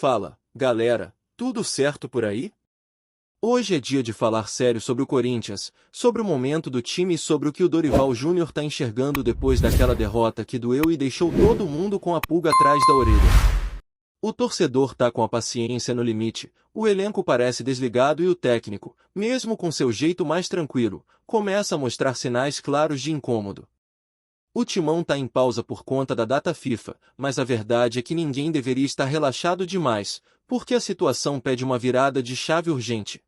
Fala, galera, tudo certo por aí? Hoje é dia de falar sério sobre o Corinthians, sobre o momento do time e sobre o que o Dorival Júnior tá enxergando depois daquela derrota que doeu e deixou todo mundo com a pulga atrás da orelha. O torcedor tá com a paciência no limite, o elenco parece desligado e o técnico, mesmo com seu jeito mais tranquilo, começa a mostrar sinais claros de incômodo. O timão tá em pausa por conta da data FIFA, mas a verdade é que ninguém deveria estar relaxado demais, porque a situação pede uma virada de chave urgente.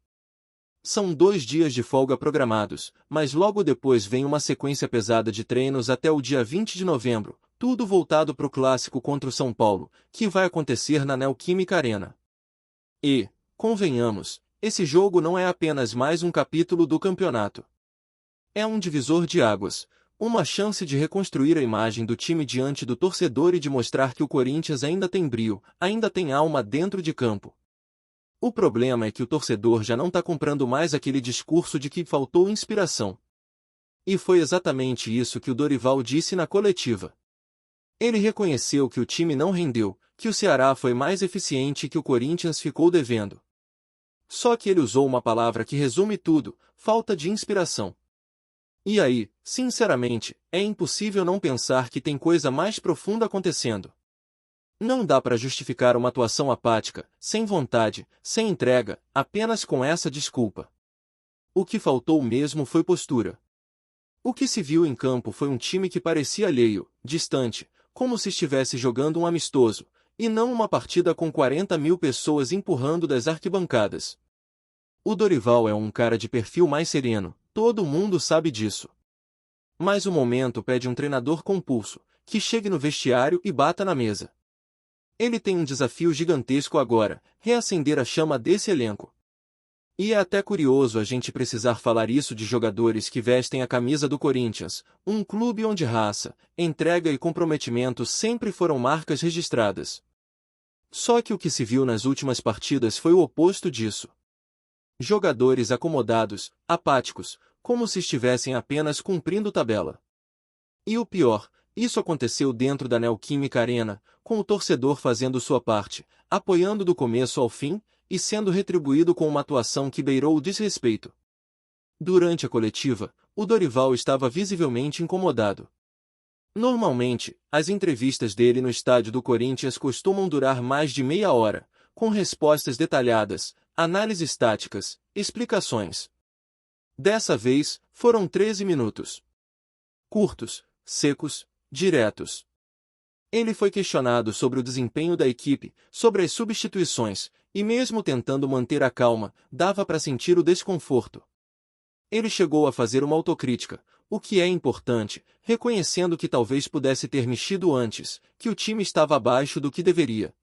São 2 dias de folga programados, mas logo depois vem uma sequência pesada de treinos até o dia 20 de novembro, tudo voltado para o clássico contra o São Paulo, que vai acontecer na Neoquímica Arena. E, convenhamos, esse jogo não é apenas mais um capítulo do campeonato. É um divisor de águas, uma chance de reconstruir a imagem do time diante do torcedor e de mostrar que o Corinthians ainda tem brio, ainda tem alma dentro de campo. O problema é que o torcedor já não está comprando mais aquele discurso de que faltou inspiração. E foi exatamente isso que o Dorival disse na coletiva. Ele reconheceu que o time não rendeu, que o Ceará foi mais eficiente e que o Corinthians ficou devendo. Só que ele usou uma palavra que resume tudo: falta de inspiração. E aí, sinceramente, é impossível não pensar que tem coisa mais profunda acontecendo. Não dá para justificar uma atuação apática, sem vontade, sem entrega, apenas com essa desculpa. O que faltou mesmo foi postura. O que se viu em campo foi um time que parecia alheio, distante, como se estivesse jogando um amistoso, e não uma partida com 40 mil pessoas empurrando das arquibancadas. O Dorival é um cara de perfil mais sereno, todo mundo sabe disso. Mas o momento pede um treinador com pulso, que chegue no vestiário e bata na mesa. Ele tem um desafio gigantesco agora: reacender a chama desse elenco. E é até curioso a gente precisar falar isso de jogadores que vestem a camisa do Corinthians, um clube onde raça, entrega e comprometimento sempre foram marcas registradas. Só que o que se viu nas últimas partidas foi o oposto disso. Jogadores acomodados, apáticos, como se estivessem apenas cumprindo tabela. E o pior, isso aconteceu dentro da Neoquímica Arena, com o torcedor fazendo sua parte, apoiando do começo ao fim, e sendo retribuído com uma atuação que beirou o desrespeito. Durante a coletiva, o Dorival estava visivelmente incomodado. Normalmente, as entrevistas dele no estádio do Corinthians costumam durar mais de meia hora, com respostas detalhadas, análises táticas, explicações. Dessa vez, foram 13 minutos. Curtos, secos, diretos. Ele foi questionado sobre o desempenho da equipe, sobre as substituições, e mesmo tentando manter a calma, dava para sentir o desconforto. Ele chegou a fazer uma autocrítica, o que é importante, reconhecendo que talvez pudesse ter mexido antes, que o time estava abaixo do que deveria.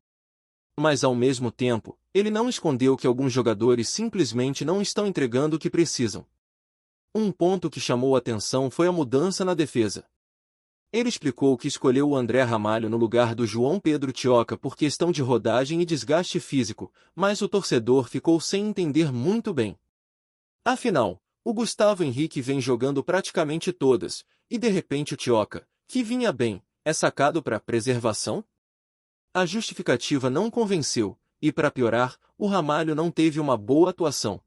Mas ao mesmo tempo, ele não escondeu que alguns jogadores simplesmente não estão entregando o que precisam. Um ponto que chamou a atenção foi a mudança na defesa. Ele explicou que escolheu o André Ramalho no lugar do João Pedro Tioca por questão de rodagem e desgaste físico, mas o torcedor ficou sem entender muito bem. Afinal, o Gustavo Henrique vem jogando praticamente todas, e de repente o Tioca, que vinha bem, é sacado para preservação? A justificativa não convenceu, e para piorar, o Ramalho não teve uma boa atuação.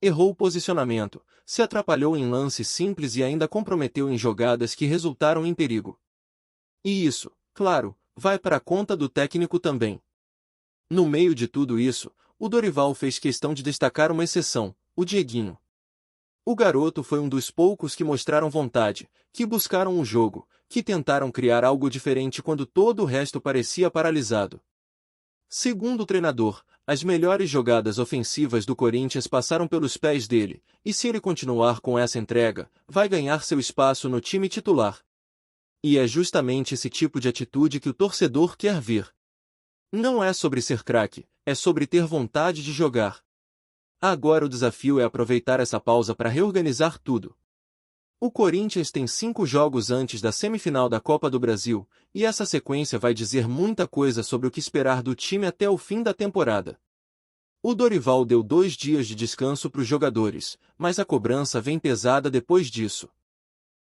Errou o posicionamento, se atrapalhou em lances simples e ainda comprometeu em jogadas que resultaram em perigo. E isso, claro, vai para a conta do técnico também. No meio de tudo isso, o Dorival fez questão de destacar uma exceção, o Dieguinho. O garoto foi um dos poucos que mostraram vontade, que buscaram o jogo, que tentaram criar algo diferente quando todo o resto parecia paralisado. Segundo o treinador, as melhores jogadas ofensivas do Corinthians passaram pelos pés dele, e se ele continuar com essa entrega, vai ganhar seu espaço no time titular. E é justamente esse tipo de atitude que o torcedor quer ver. Não é sobre ser craque, é sobre ter vontade de jogar. Agora o desafio é aproveitar essa pausa para reorganizar tudo. O Corinthians tem 5 jogos antes da semifinal da Copa do Brasil, e essa sequência vai dizer muita coisa sobre o que esperar do time até o fim da temporada. O Dorival deu 2 dias de descanso para os jogadores, mas a cobrança vem pesada depois disso.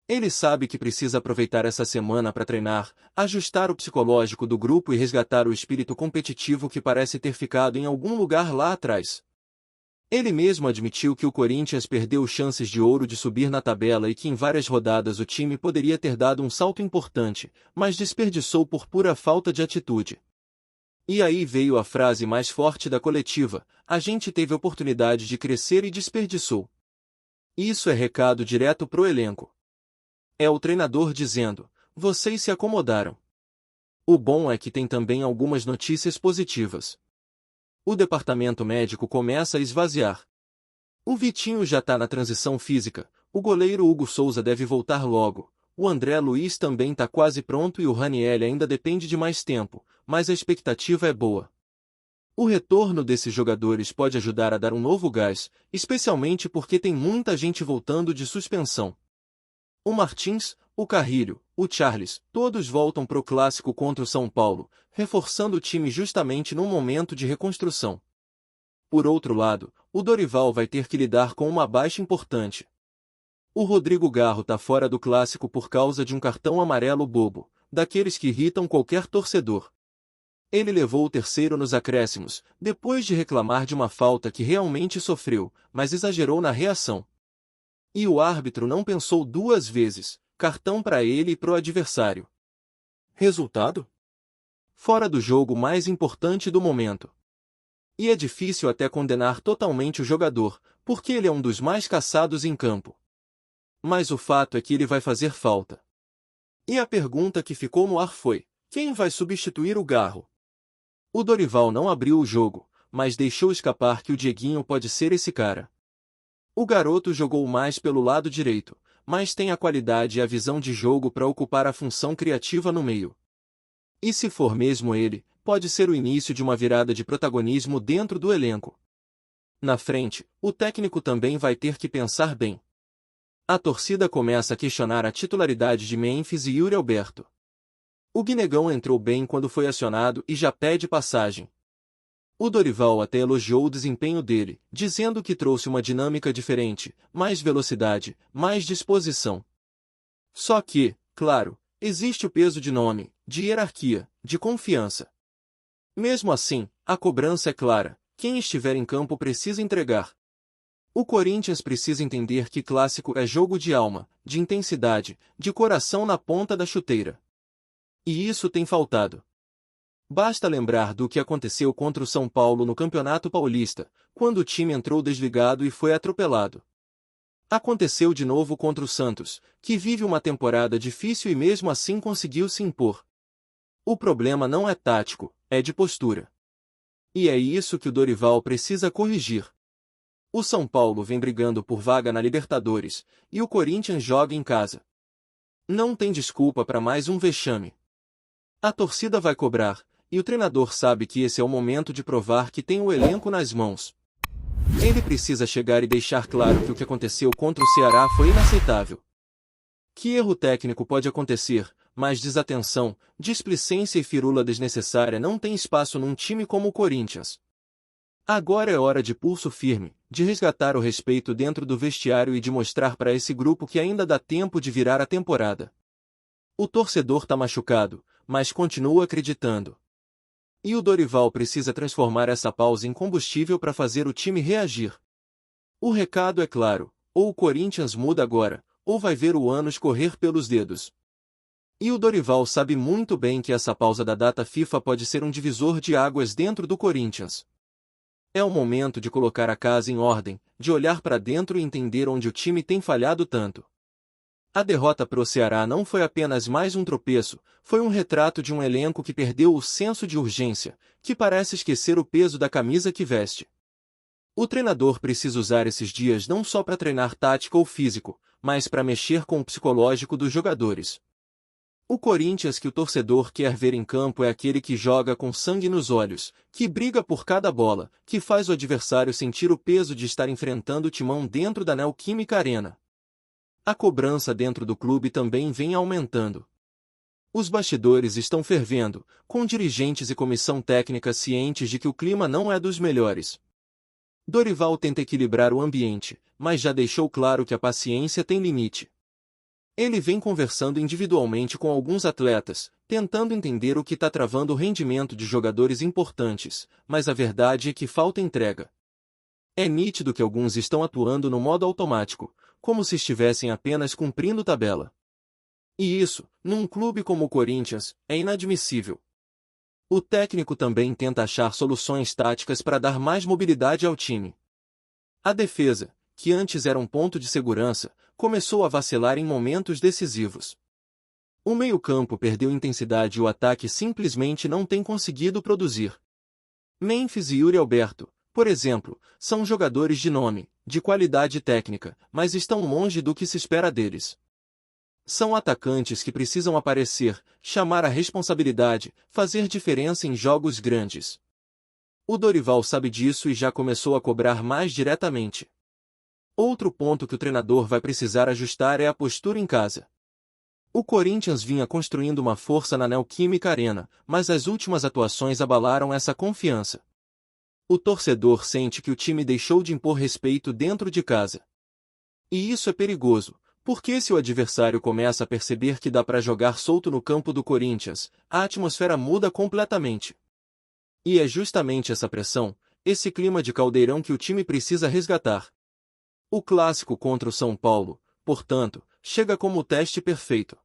Ele sabe que precisa aproveitar essa semana para treinar, ajustar o psicológico do grupo e resgatar o espírito competitivo que parece ter ficado em algum lugar lá atrás. Ele mesmo admitiu que o Corinthians perdeu chances de ouro de subir na tabela e que em várias rodadas o time poderia ter dado um salto importante, mas desperdiçou por pura falta de atitude. E aí veio a frase mais forte da coletiva: a gente teve oportunidade de crescer e desperdiçou. Isso é recado direto pro elenco. É o treinador dizendo: vocês se acomodaram. O bom é que tem também algumas notícias positivas. O departamento médico começa a esvaziar. O Vitinho já tá na transição física, o goleiro Hugo Souza deve voltar logo, o André Luiz também tá quase pronto e o Ranieri ainda depende de mais tempo, mas a expectativa é boa. O retorno desses jogadores pode ajudar a dar um novo gás, especialmente porque tem muita gente voltando de suspensão. O Martins, o Carrilho, o Charles, todos voltam pro clássico contra o São Paulo, reforçando o time justamente num momento de reconstrução. Por outro lado, o Dorival vai ter que lidar com uma baixa importante. O Rodrigo Garro tá fora do clássico por causa de um cartão amarelo bobo, daqueles que irritam qualquer torcedor. Ele levou o terceiro nos acréscimos, depois de reclamar de uma falta que realmente sofreu, mas exagerou na reação. E o árbitro não pensou duas vezes, cartão para ele e pro adversário. Resultado? Fora do jogo mais importante do momento. E é difícil até condenar totalmente o jogador, porque ele é um dos mais caçados em campo. Mas o fato é que ele vai fazer falta. E a pergunta que ficou no ar foi: quem vai substituir o Garro? O Dorival não abriu o jogo, mas deixou escapar que o Dieguinho pode ser esse cara. O garoto jogou mais pelo lado direito, mas tem a qualidade e a visão de jogo para ocupar a função criativa no meio. E se for mesmo ele, pode ser o início de uma virada de protagonismo dentro do elenco. Na frente, o técnico também vai ter que pensar bem. A torcida começa a questionar a titularidade de Memphis e Yuri Alberto. O Guinegão entrou bem quando foi acionado e já pede passagem. O Dorival até elogiou o desempenho dele, dizendo que trouxe uma dinâmica diferente, mais velocidade, mais disposição. Só que, claro, existe o peso de nome, de hierarquia, de confiança. Mesmo assim, a cobrança é clara: quem estiver em campo precisa entregar. O Corinthians precisa entender que clássico é jogo de alma, de intensidade, de coração na ponta da chuteira. E isso tem faltado. Basta lembrar do que aconteceu contra o São Paulo no Campeonato Paulista, quando o time entrou desligado e foi atropelado. Aconteceu de novo contra o Santos, que vive uma temporada difícil e mesmo assim conseguiu se impor. O problema não é tático, é de postura. E é isso que o Dorival precisa corrigir. O São Paulo vem brigando por vaga na Libertadores, e o Corinthians joga em casa. Não tem desculpa para mais um vexame. A torcida vai cobrar, e o treinador sabe que esse é o momento de provar que tem o elenco nas mãos. Ele precisa chegar e deixar claro que o que aconteceu contra o Ceará foi inaceitável. Que erro técnico pode acontecer, mas desatenção, displicência e firula desnecessária não tem espaço num time como o Corinthians. Agora é hora de pulso firme, de resgatar o respeito dentro do vestiário e de mostrar para esse grupo que ainda dá tempo de virar a temporada. O torcedor tá machucado, mas continua acreditando. E o Dorival precisa transformar essa pausa em combustível para fazer o time reagir. O recado é claro: ou o Corinthians muda agora, ou vai ver o ano escorrer pelos dedos. E o Dorival sabe muito bem que essa pausa da data FIFA pode ser um divisor de águas dentro do Corinthians. É o momento de colocar a casa em ordem, de olhar para dentro e entender onde o time tem falhado tanto. A derrota pro Ceará não foi apenas mais um tropeço, foi um retrato de um elenco que perdeu o senso de urgência, que parece esquecer o peso da camisa que veste. O treinador precisa usar esses dias não só para treinar tática ou físico, mas para mexer com o psicológico dos jogadores. O Corinthians que o torcedor quer ver em campo é aquele que joga com sangue nos olhos, que briga por cada bola, que faz o adversário sentir o peso de estar enfrentando o Timão dentro da Neoquímica Arena. A cobrança dentro do clube também vem aumentando. Os bastidores estão fervendo, com dirigentes e comissão técnica cientes de que o clima não é dos melhores. Dorival tenta equilibrar o ambiente, mas já deixou claro que a paciência tem limite. Ele vem conversando individualmente com alguns atletas, tentando entender o que está travando o rendimento de jogadores importantes, mas a verdade é que falta entrega. É nítido que alguns estão atuando no modo automático, como se estivessem apenas cumprindo tabela. E isso, num clube como o Corinthians, é inadmissível. O técnico também tenta achar soluções táticas para dar mais mobilidade ao time. A defesa, que antes era um ponto de segurança, começou a vacilar em momentos decisivos. O meio-campo perdeu intensidade e o ataque simplesmente não tem conseguido produzir. Memphis e Yuri Alberto, por exemplo, são jogadores de nome, de qualidade técnica, mas estão longe do que se espera deles. São atacantes que precisam aparecer, chamar a responsabilidade, fazer diferença em jogos grandes. O Dorival sabe disso e já começou a cobrar mais diretamente. Outro ponto que o treinador vai precisar ajustar é a postura em casa. O Corinthians vinha construindo uma força na Neoquímica Arena, mas as últimas atuações abalaram essa confiança. O torcedor sente que o time deixou de impor respeito dentro de casa. E isso é perigoso, porque se o adversário começa a perceber que dá para jogar solto no campo do Corinthians, a atmosfera muda completamente. E é justamente essa pressão, esse clima de caldeirão que o time precisa resgatar. O clássico contra o São Paulo, portanto, chega como o teste perfeito.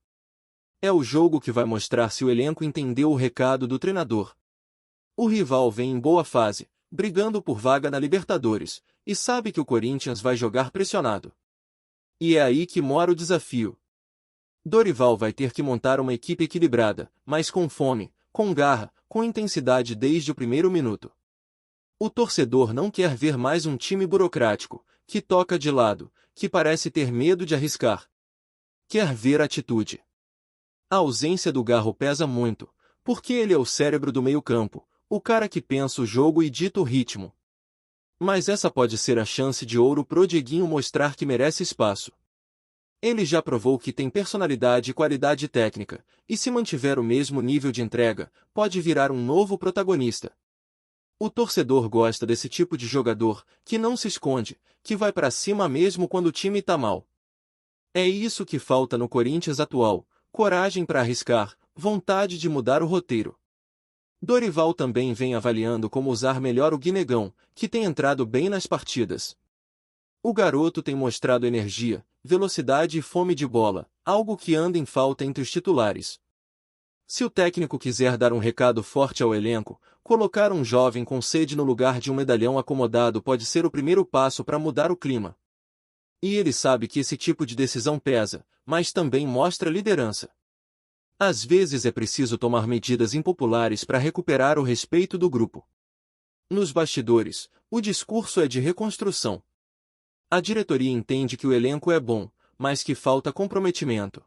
É o jogo que vai mostrar se o elenco entendeu o recado do treinador. O rival vem em boa fase, brigando por vaga na Libertadores, e sabe que o Corinthians vai jogar pressionado. E é aí que mora o desafio. Dorival vai ter que montar uma equipe equilibrada, mas com fome, com garra, com intensidade desde o primeiro minuto. O torcedor não quer ver mais um time burocrático, que toca de lado, que parece ter medo de arriscar. Quer ver atitude. A ausência do Garro pesa muito, porque ele é o cérebro do meio-campo, o cara que pensa o jogo e dita o ritmo. Mas essa pode ser a chance de ouro pro Dieguinho mostrar que merece espaço. Ele já provou que tem personalidade e qualidade técnica, e se mantiver o mesmo nível de entrega, pode virar um novo protagonista. O torcedor gosta desse tipo de jogador, que não se esconde, que vai pra cima mesmo quando o time tá mal. É isso que falta no Corinthians atual, coragem para arriscar, vontade de mudar o roteiro. Dorival também vem avaliando como usar melhor o Guinegão, que tem entrado bem nas partidas. O garoto tem mostrado energia, velocidade e fome de bola, algo que anda em falta entre os titulares. Se o técnico quiser dar um recado forte ao elenco, colocar um jovem com sede no lugar de um medalhão acomodado pode ser o primeiro passo para mudar o clima. E ele sabe que esse tipo de decisão pesa, mas também mostra liderança. Às vezes é preciso tomar medidas impopulares para recuperar o respeito do grupo. Nos bastidores, o discurso é de reconstrução. A diretoria entende que o elenco é bom, mas que falta comprometimento.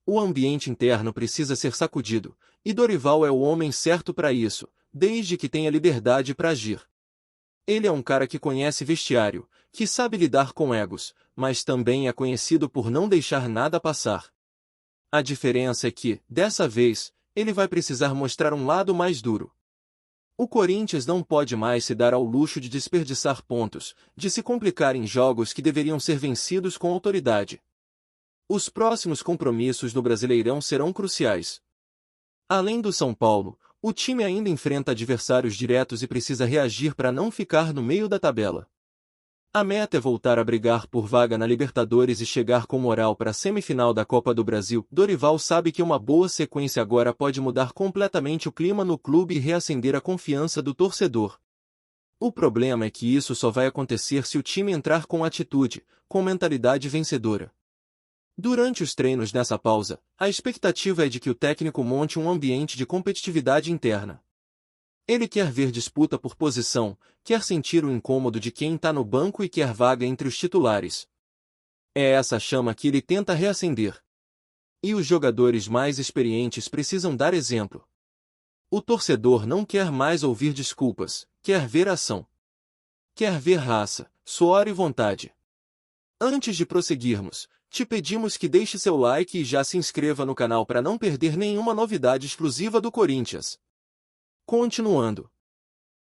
O ambiente interno precisa ser sacudido, e Dorival é o homem certo para isso, desde que tenha liberdade para agir. Ele é um cara que conhece vestiário, que sabe lidar com egos, mas também é conhecido por não deixar nada passar. A diferença é que, dessa vez, ele vai precisar mostrar um lado mais duro. O Corinthians não pode mais se dar ao luxo de desperdiçar pontos, de se complicar em jogos que deveriam ser vencidos com autoridade. Os próximos compromissos no Brasileirão serão cruciais. Além do São Paulo, o time ainda enfrenta adversários diretos e precisa reagir para não ficar no meio da tabela. A meta é voltar a brigar por vaga na Libertadores e chegar com moral para a semifinal da Copa do Brasil. Dorival sabe que uma boa sequência agora pode mudar completamente o clima no clube e reacender a confiança do torcedor. O problema é que isso só vai acontecer se o time entrar com atitude, com mentalidade vencedora. Durante os treinos nessa pausa, a expectativa é de que o técnico monte um ambiente de competitividade interna. Ele quer ver disputa por posição, quer sentir o incômodo de quem está no banco e quer vaga entre os titulares. É essa chama que ele tenta reacender. E os jogadores mais experientes precisam dar exemplo. O torcedor não quer mais ouvir desculpas, quer ver ação. Quer ver raça, suor e vontade. Antes de prosseguirmos, te pedimos que deixe seu like e já se inscreva no canal para não perder nenhuma novidade exclusiva do Corinthians. Continuando.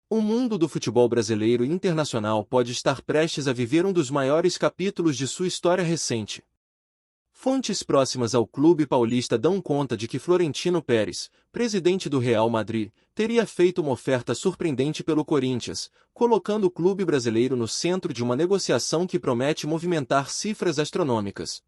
O mundo do futebol brasileiro e internacional pode estar prestes a viver um dos maiores capítulos de sua história recente. Fontes próximas ao clube paulista dão conta de que Florentino Pérez, presidente do Real Madrid, teria feito uma oferta surpreendente pelo Corinthians, colocando o clube brasileiro no centro de uma negociação que promete movimentar cifras astronômicas.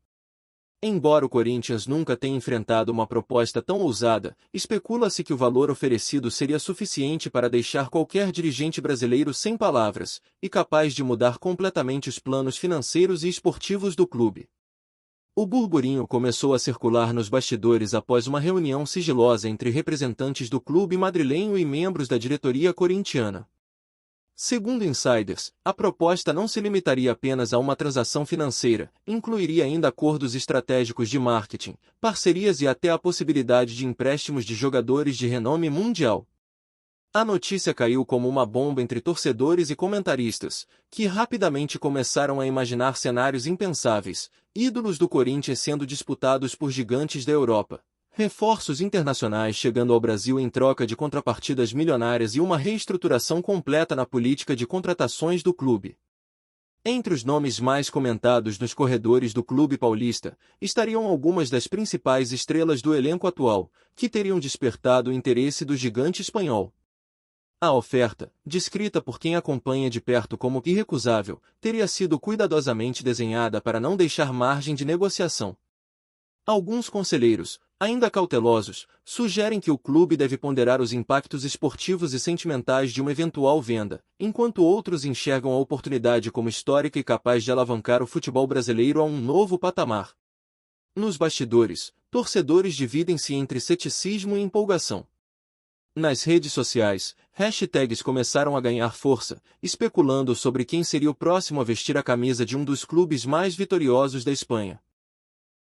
Embora o Corinthians nunca tenha enfrentado uma proposta tão ousada, especula-se que o valor oferecido seria suficiente para deixar qualquer dirigente brasileiro sem palavras, e capaz de mudar completamente os planos financeiros e esportivos do clube. O burburinho começou a circular nos bastidores após uma reunião sigilosa entre representantes do clube madrilenho e membros da diretoria corintiana. Segundo insiders, a proposta não se limitaria apenas a uma transação financeira, incluiria ainda acordos estratégicos de marketing, parcerias e até a possibilidade de empréstimos de jogadores de renome mundial. A notícia caiu como uma bomba entre torcedores e comentaristas, que rapidamente começaram a imaginar cenários impensáveis, ídolos do Corinthians sendo disputados por gigantes da Europa. Reforços internacionais chegando ao Brasil em troca de contrapartidas milionárias e uma reestruturação completa na política de contratações do clube. Entre os nomes mais comentados nos corredores do clube paulista, estariam algumas das principais estrelas do elenco atual, que teriam despertado o interesse do gigante espanhol. A oferta, descrita por quem acompanha de perto como irrecusável, teria sido cuidadosamente desenhada para não deixar margem de negociação. Alguns conselheiros, ainda cautelosos, sugerem que o clube deve ponderar os impactos esportivos e sentimentais de uma eventual venda, enquanto outros enxergam a oportunidade como histórica e capaz de alavancar o futebol brasileiro a um novo patamar. Nos bastidores, torcedores dividem-se entre ceticismo e empolgação. Nas redes sociais, hashtags começaram a ganhar força, especulando sobre quem seria o próximo a vestir a camisa de um dos clubes mais vitoriosos da Espanha.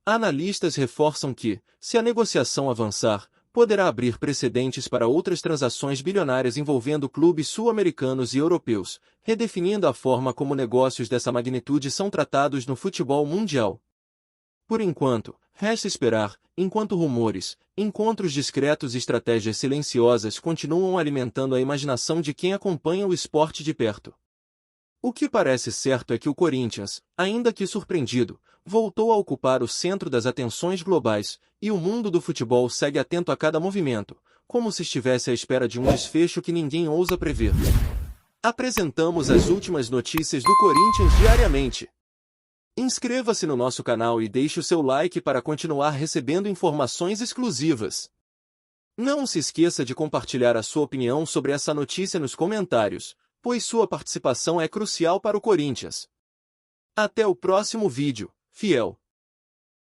Analistas reforçam que, se a negociação avançar, poderá abrir precedentes para outras transações bilionárias envolvendo clubes sul-americanos e europeus, redefinindo a forma como negócios dessa magnitude são tratados no futebol mundial. Por enquanto, resta esperar, enquanto rumores, encontros discretos e estratégias silenciosas continuam alimentando a imaginação de quem acompanha o esporte de perto. O que parece certo é que o Corinthians, ainda que surpreendido, voltou a ocupar o centro das atenções globais, e o mundo do futebol segue atento a cada movimento, como se estivesse à espera de um desfecho que ninguém ousa prever. Apresentamos as últimas notícias do Corinthians diariamente. Inscreva-se no nosso canal e deixe o seu like para continuar recebendo informações exclusivas. Não se esqueça de compartilhar a sua opinião sobre essa notícia nos comentários, pois sua participação é crucial para o Corinthians. Até o próximo vídeo, fiel!